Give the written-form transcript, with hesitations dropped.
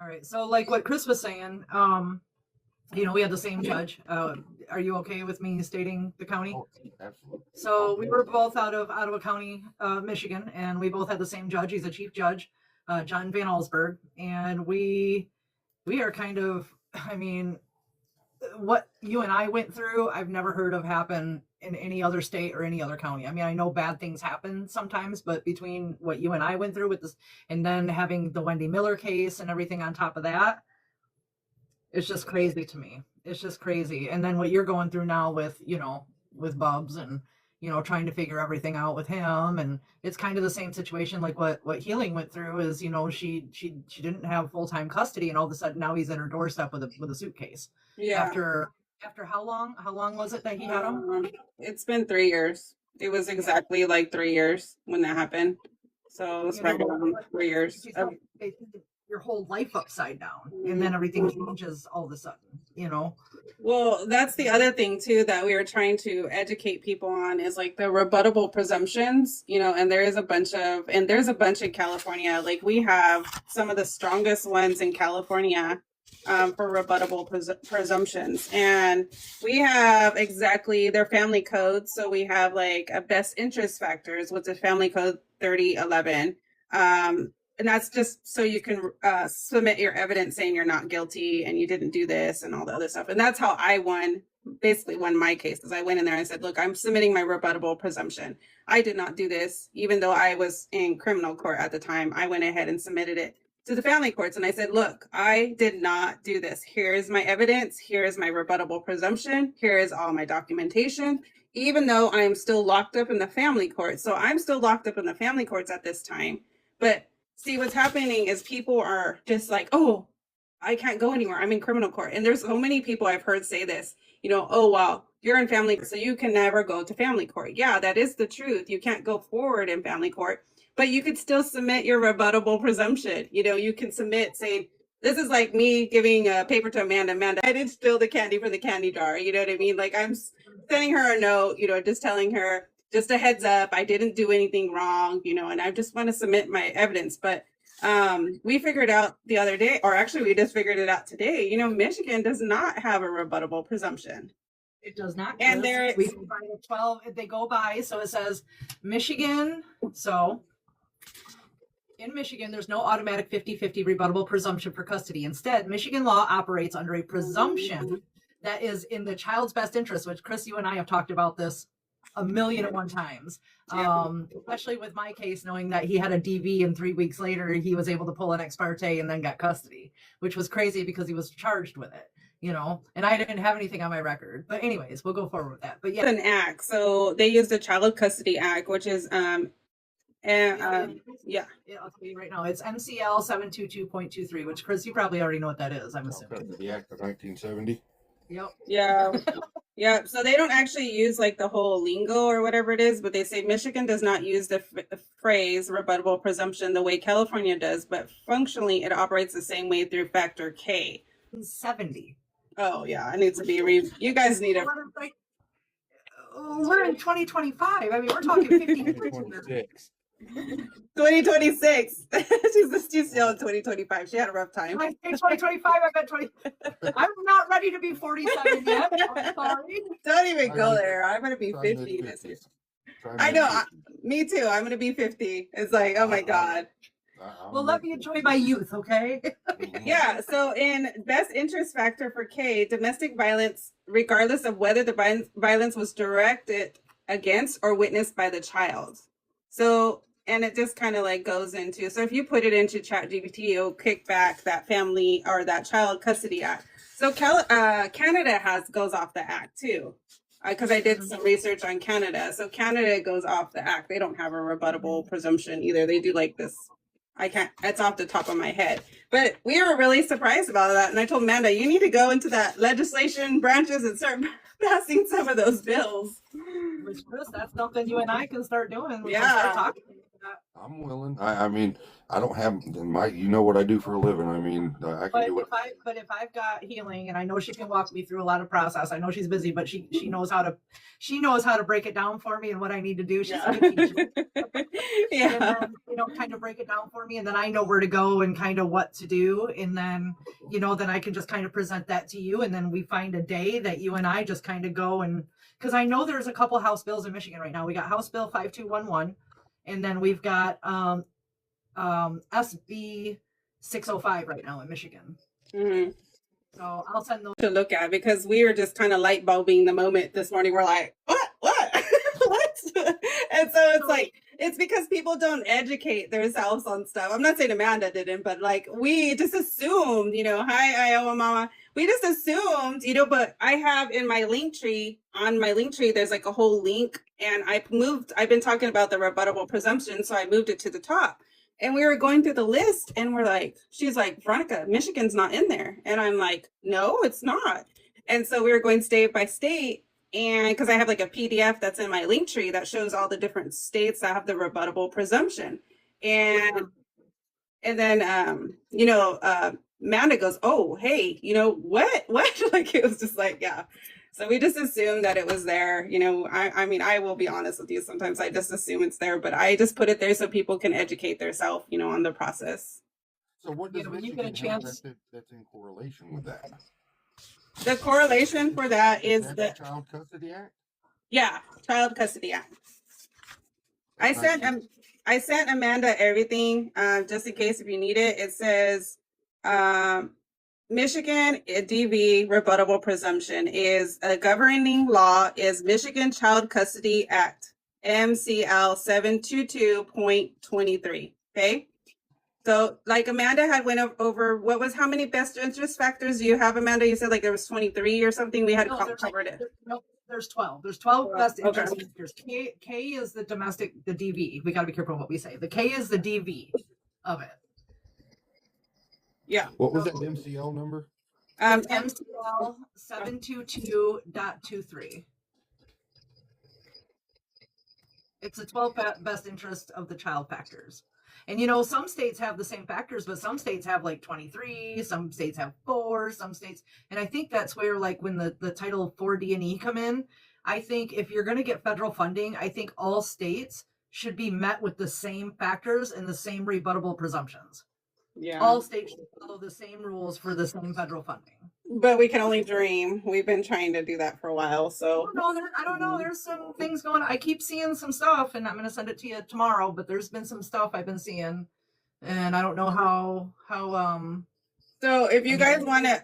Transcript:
All right. So like what Chris was saying, we had the same judge. Are you okay with me stating the county? Oh, absolutely. So we were both out of Ottawa County, Michigan, and we both had the same judge. He's a chief judge, John Van Allsburg, and we are kind of, I mean, what you and I went through, I've never heard of happen in any other state or any other county. I mean, I know bad things happen sometimes, but between what you and I went through with this, and then having the Wendy Miller case and everything on top of that, it's just crazy to me. It's just crazy. And then what you're going through now with, with Bubs and, trying to figure everything out with him. And it's kind of the same situation like what Healing went through is, she didn't have full-time custody, and all of a sudden now he's at her doorstep with a suitcase. Yeah. After how long? How long was it that he had him? It's been 3 years. It was exactly like 3 years when that happened. So it's right around 3 years. Your whole life upside down, and then everything changes all of a sudden. Well, that's the other thing too that we are trying to educate people on is like the rebuttable presumptions, and there's a bunch in California. Like we have some of the strongest ones in California for rebuttable presumptions, and we have exactly their family codes. So we have like a best interest factors, which is family code 3011. And that's just so you can submit your evidence saying you're not guilty and you didn't do this and all the other stuff. And that's how I basically won my case. Because I went in there and I said, look, I'm submitting my rebuttable presumption. I did not do this, even though I was in criminal court at the time. I went ahead and submitted it to the family courts. And I said, look, I did not do this. Here is my evidence. Here is my rebuttable presumption. Here is all my documentation, even though I am still locked up in the family court. So I'm still locked up in the family courts at this time. But see, what's happening is people are just like, oh, I can't go anywhere. I'm in criminal court. And there's so many people I've heard say this, oh, well, you're in family, so you can never go to family court. Yeah, that is the truth. You can't go forward in family court, but you could still submit your rebuttable presumption. You can submit saying, this is like me giving a paper to Amanda. Amanda, I didn't steal the candy from the candy jar. You know what I mean? Like I'm sending her a note, just telling her, just a heads up, I didn't do anything wrong, and I just want to submit my evidence. But we figured out the other day, or actually we just figured it out today, Michigan does not have a rebuttable presumption. It does not. And we go by the 12, they go by, so it says Michigan. So in Michigan, there's no automatic 50-50 rebuttable presumption for custody. Instead, Michigan law operates under a presumption that is in the child's best interest, which Chris, you and I have talked about this 1,000,001 times, especially with my case, knowing that he had a DV and 3 weeks later he was able to pull an ex parte and then got custody, which was crazy because he was charged with it, and I didn't have anything on my record. But anyways, we'll go forward with that. But yeah, it's an act. So they use the Child Custody Act, which is yeah, I'll tell you right now, it's MCL 722.23, which Chris, you probably already know what that is, I'm assuming. The Act of 1970. Yep. Yeah. Yeah. So they don't actually use like the whole lingo or whatever it is, but they say Michigan does not use the phrase rebuttable presumption the way California does, but functionally it operates the same way through factor K. 70. Oh yeah, it needs to be you guys need to. We're in 2025. I mean, we're talking 50 years. 2026. She's still in 2025. She had a rough time. 2025. I bet 20. I'm not ready to be 47 yet. I'm sorry. Don't even go there. I'm gonna be 50 this year. I know. Me too. I'm gonna be 50. It's like, oh my god. Well, let me enjoy my youth, okay? Yeah. So in best interest factor for K, domestic violence, regardless of whether the violence was directed against or witnessed by the child. So. And it just kind of like goes into, so if you put it into ChatGPT, it'll kick back that family or that Child Custody Act. So Canada goes off the act too, because I did some research on Canada. So Canada goes off the act. They don't have a rebuttable presumption either. They do like this. It's off the top of my head. But we were really surprised about that. And I told Amanda, you need to go into that legislation branches and start passing some of those bills. Which, Chris, that's something you and I can start doing. Yeah. I'm willing. I mean, I don't have you know what I do for a living. I mean, I can But do it. if I've got healing, and I know she can walk me through a lot of process. I know she's busy, but she knows how to break it down for me and what I need to do. She's Yeah. gonna teach me. Yeah. And then, kind of break it down for me, and then I know where to go and kind of what to do, and then then I can just kind of present that to you, and then we find a day that you and I just kind of go, and because I know there's a couple House bills in Michigan right now. We got House Bill 5211, and then we've got SB 605 right now in Michigan. Mhm. So I'll send those. To look at, because we were just kind of light bulbing the moment this morning. We're like, what? What? And so it's like, it's because people don't educate themselves on stuff. I'm not saying Amanda didn't, but like we just assumed, hi Iowa mama. We just assumed, but I have in my link tree, there's like a whole link, and I've been talking about the rebuttable presumption, so I moved it to the top. And we were going through the list, and she's like, Veronica, Michigan's not in there. And I'm like, no, it's not. And so we were going state by state, and because I have like a PDF that's in my link tree that shows all the different states that have the rebuttable presumption. And then Amanda goes, oh, hey, what? Like, it was just like, yeah. So we just assumed that it was there. I mean, I will be honest with you. Sometimes I just assume it's there, but I just put it there so people can educate themselves, on the process. So what does when you Michigan get a have chance. that's in correlation with that? The correlation for that is the Child Custody Act? Yeah, Child Custody Act. I sent Amanda everything, just in case if you need it. It says, Michigan DV rebuttable presumption is a governing law is Michigan Child Custody Act, MCL 722.23. Okay. So like Amanda had went over how many best interest factors do you have, Amanda? You said like there was 23 or something. We had covered it. No, there's 12. There's 12 best Okay. interest factors. K is the DV. We got to be careful what we say. The K is the DV of it. Yeah. What was that MCL number? MCL 722.23. It's the 12 best interest of the child factors. And some states have the same factors, but some states have like 23, some states have 4, some states, and I think that's where like when the Title 4 D&E come in, I think if you're going to get federal funding, I think all states should be met with the same factors and the same rebuttable presumptions. Yeah. All states should follow the same rules for the same federal funding. But we can only dream. We've been trying to do that for a while. So I don't know. There's some things going on. I keep seeing some stuff, and I'm going to send it to you tomorrow. But there's been some stuff I've been seeing, and I don't know how. So if you guys want to,